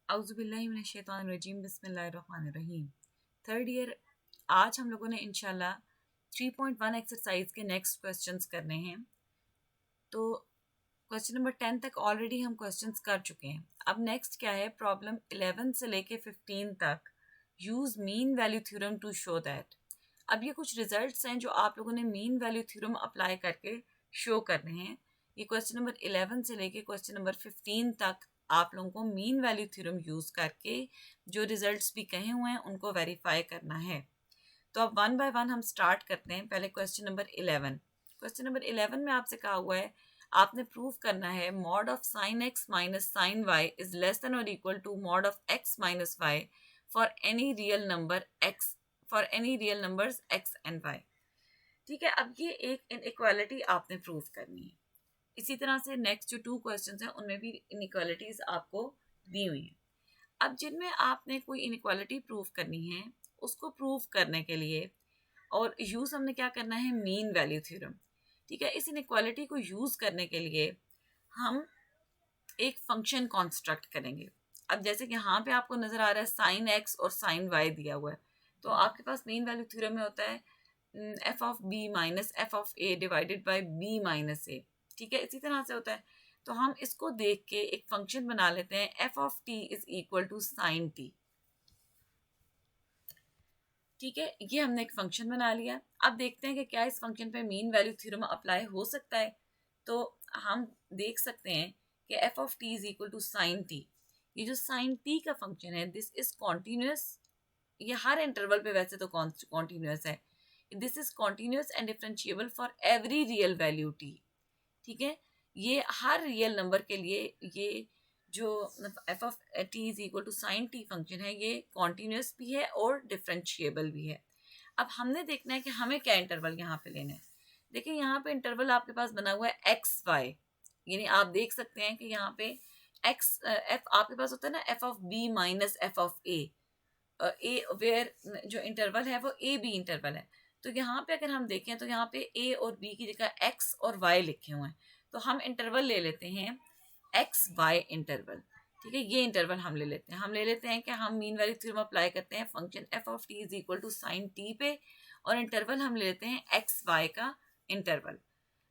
औज़ुबिल्लाहिमिनश्शैतानिर्रजीम बिस्मिल्लाहिर्रहमानिर्रहीम। Third year, आज हम लोगों ने इंशाल्लाह 3.1 एक्सरसाइज के नेक्स्ट क्वेश्चंस करने हैं। तो क्वेश्चन नंबर 10 तक ऑलरेडी हम क्वेश्चंस कर चुके हैं। अब नेक्स्ट क्या है, प्रॉब्लम 11 से लेके 15 तक use mean value theorem to show that. अब ये कुछ रिजल्ट्स हैं जो आप लोगों ने मीन वैल्यू थ्योरम अप्लाई करके शो करने हैं। ये क्वेश्चन नंबर 11 से लेके क्वेश्चन नंबर 15 तक आप लोगों को मीन वैल्यू थ्योरम यूज़ करके जो रिजल्ट्स भी कहे हुए हैं उनको वेरीफाई करना है। तो अब वन बाय वन हम स्टार्ट करते हैं। पहले क्वेश्चन नंबर 11। क्वेश्चन नंबर 11 में आपसे कहा हुआ है, आपने प्रूव करना है mod of sine X minus sine Y is less than और equal to mod of X minus Y for any real number X, for any real numbers X and Y. ठीक है, अब ये एक इनइक्वालिटी आपने prove करनी है। इसी तरह से नेक्स्ट जो 2 क्वेश्चंस हैं उनमें भी इनइक्वालिटीज आपको दी हुई हैं। अब जिनमें आपने कोई इनइक्वालिटी प्रूव करनी है, उसको प्रूव करने के लिए और यूज़ हमने क्या करना है, मीन वैल्यू थ्योरम। ठीक है, इस इनइक्वालिटी को यूज़ करने के लिए हम एक फंक्शन कॉन्स्ट्रक्ट करेंगे। अब जैसे कि यहाँ पे आपको नज़र आ रहा है साइन एक्स और साइन वाई दिया हुआ है, तो आपके पास मीन वैल्यू थ्योरम में होता है F of B minus F of A divided by B minus A. ठीक है, इसी तरह से होता है। तो हम इसको देख के एक फंक्शन बना लेते हैं, F of T is equal to sine T. ठीक है, ये हमने एक फंक्शन बना लिया। अब देखते हैं कि क्या इस फंक्शन पे मीन वैल्यू थ्योरम अप्लाई हो सकता है। तो हम देख सकते हैं कि F of T is equal to sine T. ये जो साइन टी का फंक्शन है, दिस इज कॉन्टिन्यूस। ये हर इंटरवल पे वैसे तो कॉन्टिन्यूस है। This is continuous and differentiable for every real value T. ठीक है, ये हर रियल नंबर के लिए ये जो F of T is equal to sine T function है, ये कॉन्टिन्यूस भी है और डिफरेंशिएबल भी है। अब हमने देखना है कि हमें क्या इंटरवल यहाँ पे लेना है। देखिए, यहाँ पे इंटरवल आपके पास बना हुआ है एक्स वाई, यानी आप देख सकते हैं कि यहाँ पे एक्स एफ आपके पास होता है ना, F of B minus F of A where जो इंटरवल है वो ए बी इंटरवल है। तो यहाँ पे अगर हम देखें तो यहाँ पे ए और बी की जगह एक्स और वाई लिखे हुए हैं। तो हम इंटरवल ले लेते हैं एक्स वाई इंटरवल। ठीक है, ये इंटरवल हम ले लेते हैं। हम ले लेते हैं कि हम मीन वैल्यू थ्योरम अप्लाई करते हैं function F of T is equal to sine T पे, और इंटरवल हम ले लेते हैं एक्स वाई का interval,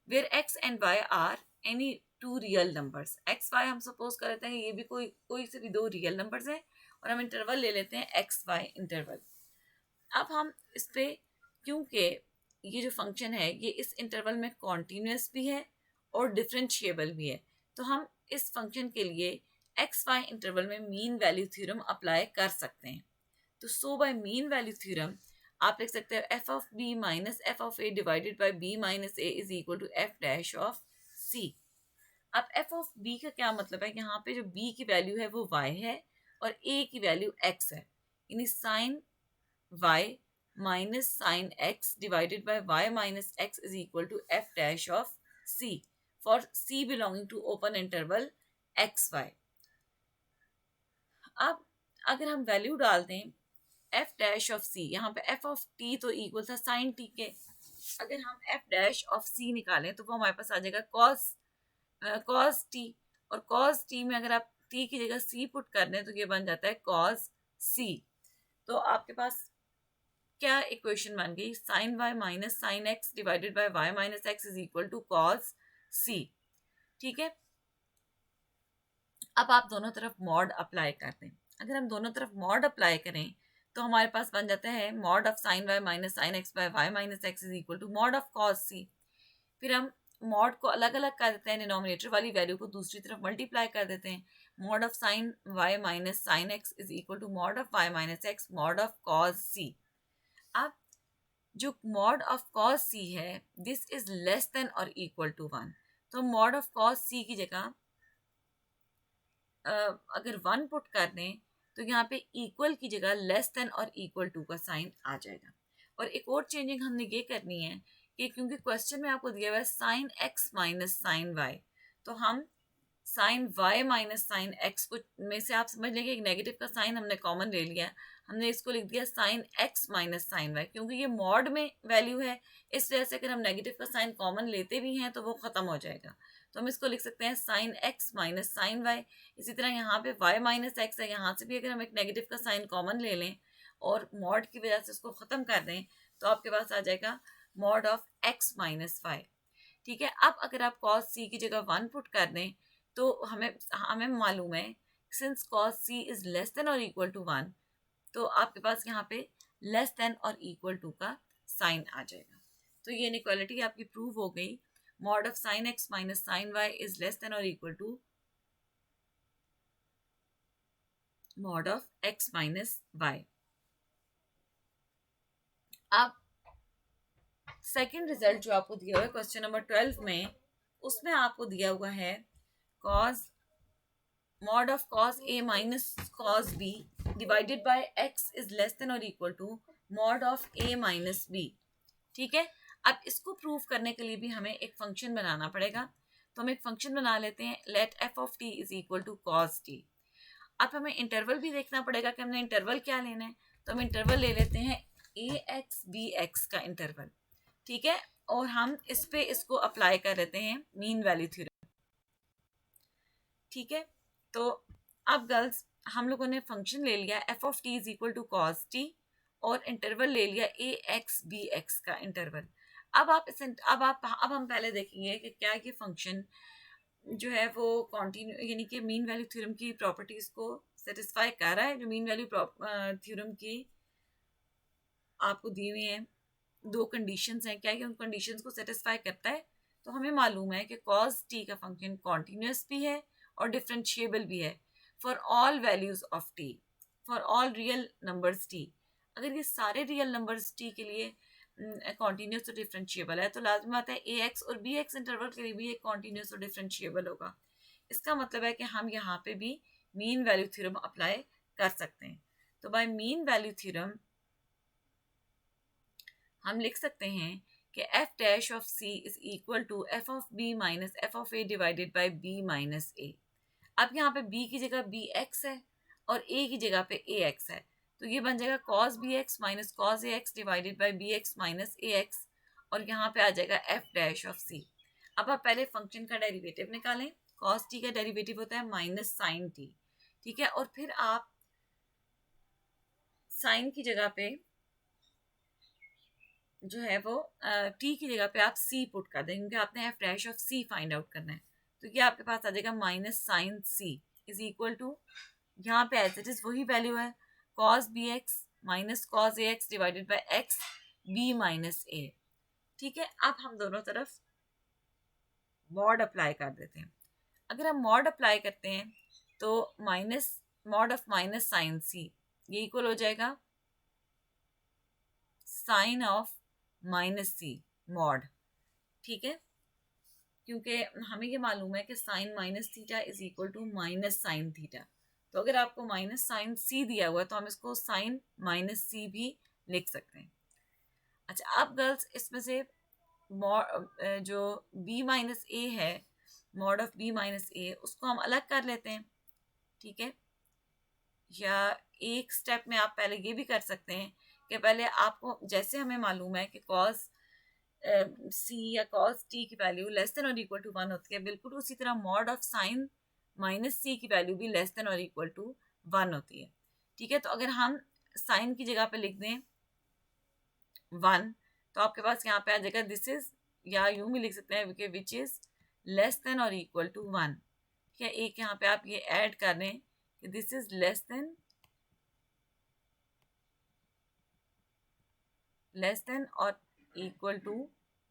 where X and Y are any two real numbers. X Y हम सपोज कर लेते हैं ये भी कोई से भी 2 रियल नंबर्स हैं, और हम इंटरवल ले लेते हैं एक्स वाई इंटरवल। अब हम इस पे, क्योंकि ये जो फंक्शन है ये इस इंटरवल में कॉन्टीन्यूस भी है और डिफरेंशिएबल भी है, तो हम इस फंक्शन के लिए एक्स वाई इंटरवल में मीन वैल्यू थ्योरम अप्लाई कर सकते हैं। तो so by mean value theorem आप लिख सकते हैं F of B minus F of A divided by B minus A is equal to F dash of C. अब एफ ऑफ बी का क्या मतलब है, यहाँ पे जो बी की वैल्यू है वो y है और a की वैल्यू x है, यानी sine y minus sine x divided by y minus x is equal to F dash of c for c belonging to open interval X Y. अब अगर हम वैल्यू डाल दें एफ डैश ऑफ सी, यहाँ पे F of T तो equal था sign T के, अगर हम एफ डैश ऑफ सी निकालें तो वो हमारे पास आ जाएगा कॉस टी, और कॉस टी में अगर आप टी की जगह सी पुट कर दें तो ये बन जाता है कॉस सी। तो आपके पास क्या इक्वेशन बन गई, sine Y minus sine X divided by Y minus X is equal to cos C. ठीक है, अब आप दोनों तरफ मॉड अप्लाई कर दें। अगर हम दोनों तरफ मॉड अप्लाई करें तो हमारे पास बन जाता है mod of sine Y minus sine X by Y minus X is equal to mod of cos C. फिर हम मॉड को अलग अलग कर देते हैं, डिनोमिनेटर वाली वैल्यू को दूसरी तरफ मल्टीप्लाई कर देते हैं। Mod of sine Y minus sine X is equal to mod of Y minus X mod of cos C. अब जो मॉड ऑफ कॉस सी है, दिस इज लेस देन और इक्वल टू 1, तो मॉड ऑफ कॉस सी की जगह अगर 1 put कर दें तो यहाँ पे इक्वल की जगह लेस देन और इक्वल टू का साइन आ जाएगा। और एक और चेंजिंग हमने ये करनी है कि क्योंकि क्वेश्चन में आपको दिया हुआ है sine X minus sine Y, तो हम sine Y minus sine X को में से आप समझ लेंगे एक नेगेटिव का साइन हमने कॉमन ले लिया, हमने इसको लिख दिया sine X minus sine Y. क्योंकि ये मॉड में वैल्यू है, इस वजह से अगर हम नेगेटिव का साइन कॉमन लेते भी हैं तो वो ख़त्म हो जाएगा। तो तो हम इसको लिख सकते हैं sine X minus sine Y. इसी तरह यहाँ पे वाई माइनस एक्स है, यहाँ से भी अगर हम एक नेगेटिव का साइन कॉमन ले लें और मॉड की वजह से उसको ख़त्म कर दें तो आपके पास आ जाएगा mod of X minus Y. ठीक है, अब अगर आप कॉस सी की जगह 1 पुट कर दें तो हमें हमें मालूम है since cos C is less than और इक्वल टू 1, तो आपके पास यहाँ पे लेस देन और इक्वल टू का साइन आ जाएगा। तो ये इनइक्वालिटी आपकी प्रूव हो गई। Mod of sine X minus sine Y is less than और equal to mod of X minus Y. अब सेकेंड रिजल्ट जो आपको दिया हुआ है क्वेश्चन नंबर 12 में, उसमें आपको दिया हुआ है cos mod of cos a minus cos b divided by x is less than or equal to mod of a minus b। ठीक है, अब इसको प्रूव करने के लिए भी हमें एक फंक्शन बनाना पड़ेगा। तो हम एक फंक्शन बना लेते हैं, late f of t is equal to cos t। अब हमें इंटरवल भी देखना पड़ेगा कि हमने इंटरवल क्या लेना है, तो हम इंटरवल ले लेते हैं ax bx का इंटरवल। ठीक है, और हम इस पे इसको अप्लाई कर लेते हैं मीन वैल्यू थ्योरम। ठीक है, तो अब गर्ल्स हम लोगों ने फंक्शन ले लिया F of T is equal to cos T और इंटरवल ले लिया ए एक्स बी एक्स का इंटरवल। अब हम पहले देखेंगे कि क्या ये फंक्शन जो है वो कॉन्टिन्यू यानी कि मीन वैल्यू थ्योरम की प्रॉपर्टीज को सेटिस्फाई कर रहा है। जो मीन वैल्यू थ्योरम की आपको दी हुई हैं दो कंडीशंस हैं, क्या ये उन कंडीशंस को सेटिस्फाई करता है। तो हमें मालूम है कि कॉस टी का फंक्शन कॉन्टिन्यूस भी है और डिफरेंशिएबल भी है for all values of T, for all real numbers T. अगर ये सारे रियल नंबर्स टी के लिए कॉन्टिन्यूस और डिफरेंशिएबल है तो लाजमी आता है ए एक्स और बी एक्स इंटरवल के लिए भी एक कॉन्टिन्यूस और डिफरेंशिएबल होगा। इसका मतलब है कि हम यहाँ पे भी मीन वैल्यू थ्योरम अप्लाई कर सकते हैं। तो बाय मीन वैल्यू थ्योरम हम लिख सकते हैं कि F dash of C is equal to F of B minus F of A divided by B minus A. अब यहाँ पे b की जगह बी एक्स है और a की जगह पे ए एक्स है, तो ये बन जाएगा cos B X minus cos A X divided by B X minus A X, और यहाँ पे आ जाएगा एफ डैश ऑफ सी। अब आप पहले फंक्शन का डेरिवेटिव निकालें। कॉस टी का डेरिवेटिव होता है माइनस साइन टी। ठीक है, और फिर आप साइन की जगह पे जो है वो टी की जगह पे आप सी पुट कर देंगे क्योंकि आपने F dash of C find out करना है। तो ये आपके पास आ जाएगा minus sine C is equal to, यहाँ पे एज इट इज वही वैल्यू है cos B X minus cos A X divided by X B minus A. ठीक है, अब हम दोनों तरफ मॉड अप्लाई कर देते हैं। अगर हम मॉड अप्लाई करते हैं तो minus mod of minus sine C ये इक्वल हो जाएगा sine of minus C mod. ठीक है, क्योंकि हमें ये मालूम है कि sine minus theta is equal to minus sine theta. तो अगर आपको माइनस साइन सी दिया हुआ है तो हम इसको साइन माइनस सी भी लिख सकते हैं। अच्छा, अब गर्ल्स इसमें से जो b माइनस ए है, मॉड ऑफ b माइनस ए, उसको हम अलग कर लेते हैं। ठीक है, या एक स्टेप में आप पहले ये भी कर सकते हैं कि पहले आपको जैसे हमें मालूम है कि कॉस सी या कॉस टी की वैल्यू लेस देन और इक्वल टू 1 होती है, बिल्कुल उसी तरह मॉड ऑफ साइन माइनस सी की वैल्यू भी लेस देन और इक्वल टू 1 होती है। ठीक है, तो अगर हम साइन की जगह पे लिख दें 1 तो आपके पास यहाँ पे आ जाएगा दिस इज, या यूं भी लिख सकते हैं विच इज लेस देन और इक्वल टू 1। ठीक है, एक यहाँ पे आप ये ऐड कर दें कि दिस इज लेस देन और इक्वल टू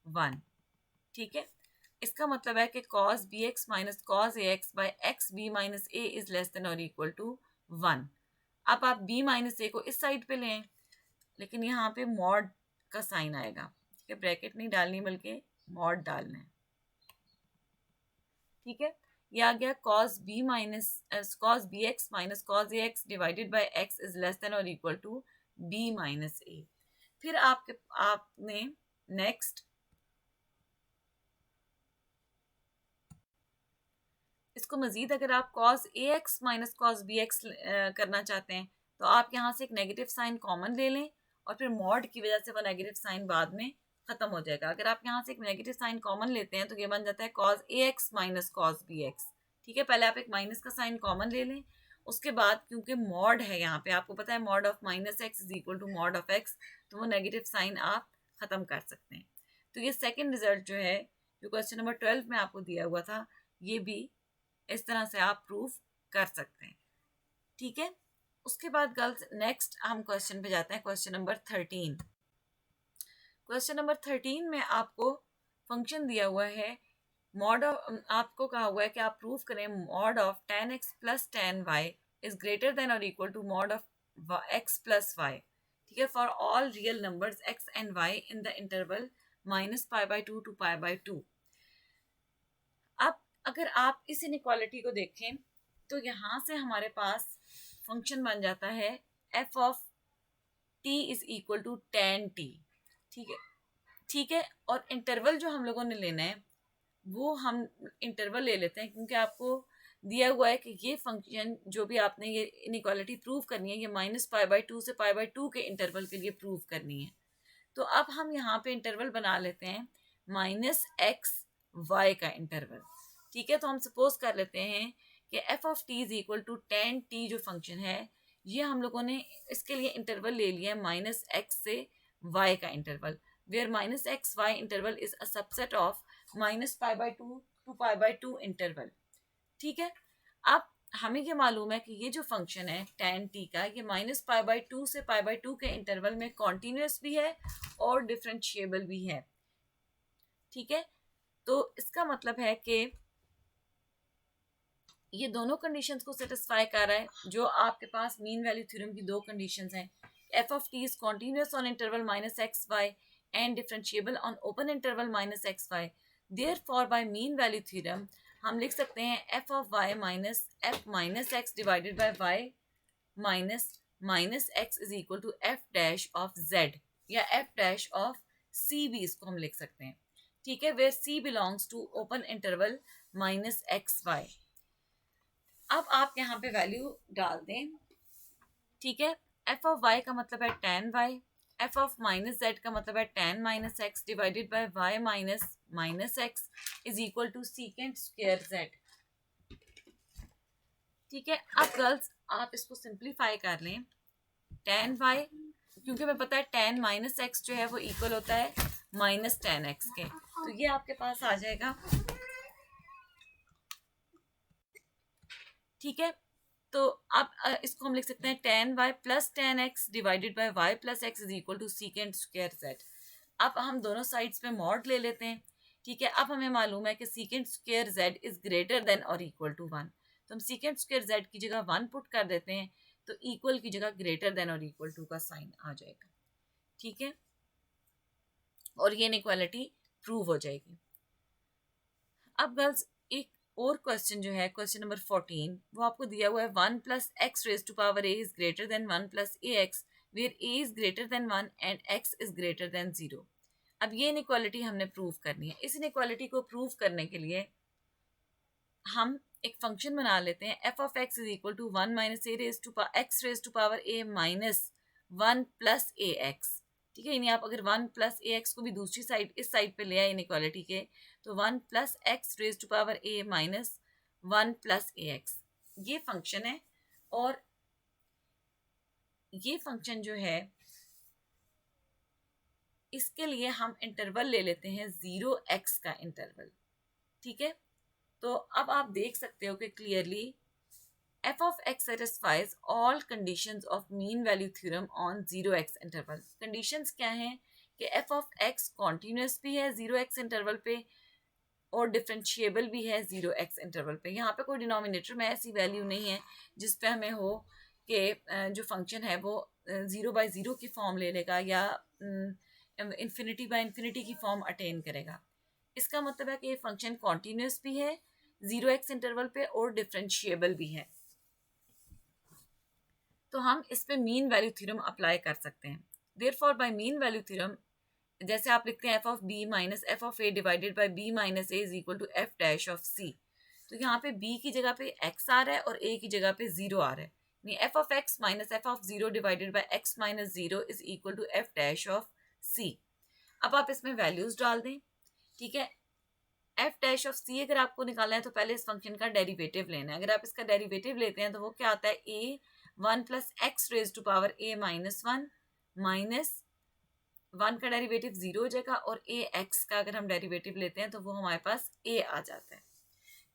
1। ठीक है, इसका मतलब है कि cos bx minus cos ax by X B minus A is less than और इक्वल टू 1। अब आप b माइनस ए को इस साइड पे लें, लेकिन यहाँ पे मॉड का साइन आएगा। ठीक है, ब्रैकेट नहीं डालनी बल्कि मॉड डालना है। ठीक है, ये आ गया cos bx minus cos ax divided by x is less than और इक्वल टू b माइनस ए। फिर आपने नेक्स्ट इसको मजीद अगर आप cos ax minus cos bx करना चाहते हैं तो आप यहाँ से एक नेगेटिव साइन कॉमन ले लें और फिर मॉड की वजह से वो नेगेटिव साइन बाद में खत्म हो जाएगा। अगर आप यहाँ से एक नेगेटिव साइन कॉमन लेते हैं तो ये बन जाता है cos ax minus cos bx। ठीक है, पहले आप एक माइनस का साइन कॉमन ले लें, उसके बाद क्योंकि मॉड है यहाँ पे, आपको पता है mod of minus X is equal to mod of X, तो वो नेगेटिव साइन आप खत्म कर सकते हैं। तो ये सेकेंड रिजल्ट जो है, जो क्वेश्चन नंबर 12 में आपको दिया हुआ था, ये भी इस तरह से आप प्रूव कर सकते हैं। ठीक है, उसके बाद गर्ल्स नेक्स्ट हम क्वेश्चन पे जाते हैं, क्वेश्चन नंबर 13। क्वेश्चन नंबर 13 में आपको फंक्शन दिया हुआ है मॉड ऑफ, आपको कहा हुआ है कि आप प्रूव करें mod of tan x plus tan y is greater than और equal to mod of x plus y। ठीक है, for all real numbers x and y in the interval -π/2 to π/2। अब अगर आप इस इनइक्वालिटी को देखें तो यहाँ से हमारे पास फंक्शन बन जाता है f of t is equal to tan t। ठीक है, ठीक है, और इंटरवल जो हम लोगों ने लेना है वो हम इंटरवल ले लेते हैं, क्योंकि आपको दिया हुआ है कि ये फंक्शन जो भी आपने ये इनइक्वालिटी प्रूव करनी है, ये -π/2 से π/2 के इंटरवल के लिए प्रूव करनी है। तो अब हम यहाँ पे इंटरवल बना लेते हैं -x/y का इंटरवल। ठीक है, तो हम सपोज कर लेते हैं कि f of t is equal to tan t जो फंक्शन है, ये हम लोगों ने इसके लिए इंटरवल ले लिया है -x से y का interval, where -x/y interval is a subset of -π/2 to π/2 interval. ठीक है, अब हमें ये मालूम है कि ये जो फंक्शन है tan t का, ये -π/2 से π/2 के इंटरवल में कॉन्टिन्यूस भी है और डिफरेंशिएबल भी है। ठीक है, तो इसका मतलब है कि ये दोनों कंडीशंस को सेटिस्फाई कर रहा है जो आपके पास मीन वैल्यू थ्योरम की दो कंडीशंस हैं। f of t is continuous on interval -xy and differentiable on open interval -xy। Therefore by mean value theorem हम लिख सकते हैं f of y minus f minus x divided by y minus x is equal to f dash of z, या f dash of c भी इसको हम लिख सकते हैं। ठीक है, where c belongs to open interval -xy। अब आप यहाँ पे वैल्यू डाल दें। ठीक है, f ऑफ y का मतलब है tan y, f of minus z का मतलब है tan minus x divided by y minus x is equal to secant square z। ठीक है, अब गर्ल्स आप इसको सिंप्लीफाई कर लें। tan y, क्योंकि हमें पता है tan माइनस x जो है वो इक्वल होता है माइनस tan x के, तो ये आपके पास आ जाएगा। ठीक है, तो अब इसको हम लिख सकते हैं tan y plus tan x divided by y plus x is equal to secant square z। अब हम दोनों साइड्स पे मॉड ले लेते हैं। ठीक है, अब हमें मालूम है कि secant square z is greater than और इक्वल टू 1, तो हम सीकेंट स्क्वायर z की जगह 1 पुट कर देते हैं, तो इक्वल की जगह ग्रेटर देन और इक्वल टू का साइन आ जाएगा। ठीक है, और ये इनइक्वालिटी प्रूव हो जाएगी। अब गर्ल्स एक और क्वेश्चन जो है, क्वेश्चन नंबर 14, वो आपको दिया हुआ है 1 plus x raise to power a is greater than 1 plus a x, where a is greater than 1 and x is greater than 0। अब ये इनइक्वालिटी हमने प्रूव करनी है। इस इनइक्वालिटी को प्रूव करने के लिए हम एक फंक्शन बना लेते हैं, f of x is equal to 1 minus x raise to power a minus 1 plus a x. ठीक है, यानी आप अगर 1 प्लस ए एक्स को भी दूसरी साइड, इस साइड पे ले आए इनइक्वालिटी के, तो 1 plus x raise to power a minus 1 plus a x ये फंक्शन है। और ये फंक्शन जो है इसके लिए हम इंटरवल ले लेते हैं 0x का इंटरवल। ठीक है, तो अब आप देख सकते हो कि clearly f of x satisfies all conditions of mean value theorem on 0x interval। conditions क्या हैं कि f of x continuous भी है 0x interval पे और डिफरेंशिएबल भी है 0x इंटरवल पे। यहाँ पे कोई डिनोमिनेटर में ऐसी वैल्यू नहीं है जिस पे हमें हो कि जो फंक्शन है वो 0/0 की फॉर्म ले लेगा या इन्फिनिटी की फॉर्म अटेन करेगा। इसका मतलब है कि ये फंक्शन कॉन्टीन्यूस भी है 0x इंटरवल पे और डिफरेंशिएबल भी है। तो हम इस पे मीन वैल्यू थ्योरम अप्लाई कर सकते हैं। Therefore by mean value theorem जैसे आप लिखते हैं f of b minus f of a divided by b minus a is equal to f dash of c, तो यहाँ पे b की जगह पे x आ रहा है और a की जगह पे 0 आ रहा है, यानी f of x minus f of 0 divided by x minus 0 is equal to f dash of c। अब आप इसमें वैल्यूज डाल दें, ठीक है। एफ डैश ऑफ सी अगर आपको निकालना है तो पहले इस फंक्शन का डेरिवेटिव लेना है। अगर आप इसका डेरिवेटिव लेते हैं तो वो क्या आता है, a 1 plus x raise to power a minus 1 minus 1 का डेरिवेटिव 0 हो जाएगा, और ए एक्स का अगर हम डेरिवेटिव लेते हैं तो वो हमारे पास ए आ जाता है,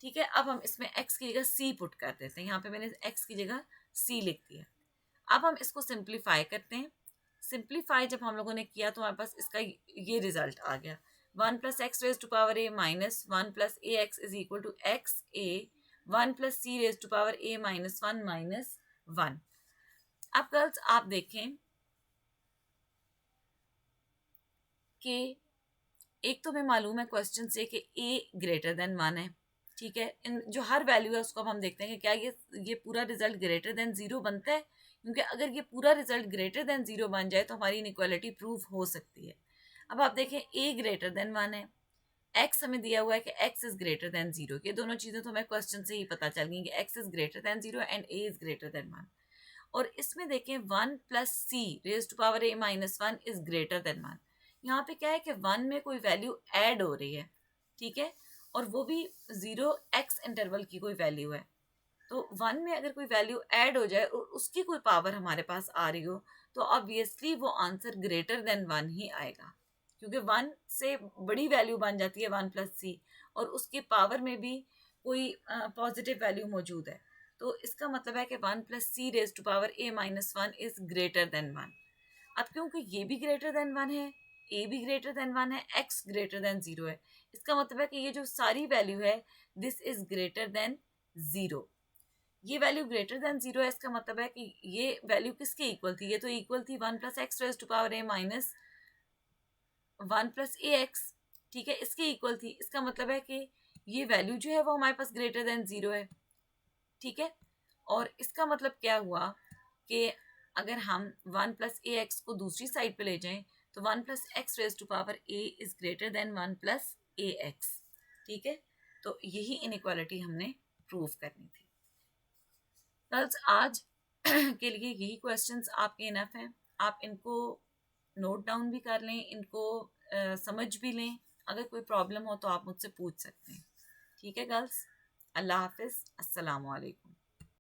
ठीक है। अब हम इसमें x की जगह c पुट कर देते हैं, यहाँ पे मैंने x की जगह c लिख दिया। अब हम इसको सिंप्लीफाई करते हैं। सिंप्लीफाई जब हम लोगों ने किया तो हमारे पास इसका ये रिजल्ट आ गया, 1 plus x raise to power a minus 1 plus a x is equal to x a 1 plus c raise to power a minus 1 minus 1। अब गर्ल्स आप देखें कि एक तो हमें मालूम है क्वेश्चन से कि a ग्रेटर देन 1 है, ठीक है। इन जो हर वैल्यू है उसको अब हम देखते हैं कि क्या ये पूरा रिजल्ट ग्रेटर देन 0 बनता है, क्योंकि अगर ये पूरा रिजल्ट ग्रेटर देन 0 बन जाए तो हमारी इनइक्वालिटी प्रूव हो सकती है। अब आप देखें a ग्रेटर देन 1 है, x हमें दिया हुआ है कि x इज ग्रेटर देन 0, ये दोनों चीज़ें तो हमें क्वेश्चन से ही पता चल गई कि x is greater than 0 and a is greater than 1। और इसमें देखें 1 plus c raise to power a minus 1 is greater than 1। यहाँ पे क्या है कि 1 में कोई वैल्यू ऐड हो रही है, ठीक है, और वो भी 0x इंटरवल की कोई वैल्यू है। तो 1 में अगर कोई वैल्यू ऐड हो जाए और उसकी कोई पावर हमारे पास आ रही हो तो ऑब्वियसली वो आंसर ग्रेटर देन 1 ही आएगा, क्योंकि 1 से बड़ी वैल्यू बन जाती है 1 प्लस सी, और उसके पावर में भी कोई पॉजिटिव वैल्यू मौजूद है। तो इसका मतलब है कि 1 plus c raise to power a minus 1 is greater than 1। अब क्योंकि ये भी ग्रेटर देन 1 है, ए भी ग्रेटर देन 1 है, एक्स ग्रेटर देन 0 है, इसका मतलब है कि ये जो सारी वैल्यू है दिस इज ग्रेटर देन 0। ये वैल्यू ग्रेटर देन 0 है, इसका मतलब है कि ये वैल्यू किसके इक्वल थी, ये तो इक्वल थी 1 plus x raise to power a minus 1 plus a x, ठीक है, इसके इक्वल थी। इसका मतलब है कि ये वैल्यू जो है वो हमारे पास ग्रेटर देन 0 है, ठीक है। और इसका मतलब क्या हुआ कि अगर हम 1 प्लस ए एक्स को दूसरी साइड पे ले जाएं तो 1 plus x raise to power a is greater than 1 plus a x, ठीक है। तो यही इनइक्वालिटी हमने प्रूव करनी थी। गर्ल्स आज के लिए यही क्वेश्चंस आपके इनफ हैं, आप इनको नोट डाउन भी कर लें, इनको समझ भी लें। अगर कोई प्रॉब्लम हो तो आप मुझसे पूछ सकते हैं, ठीक है गर्ल्स। अल्लाह हाफिज़, अस्सलाम वालेकुम।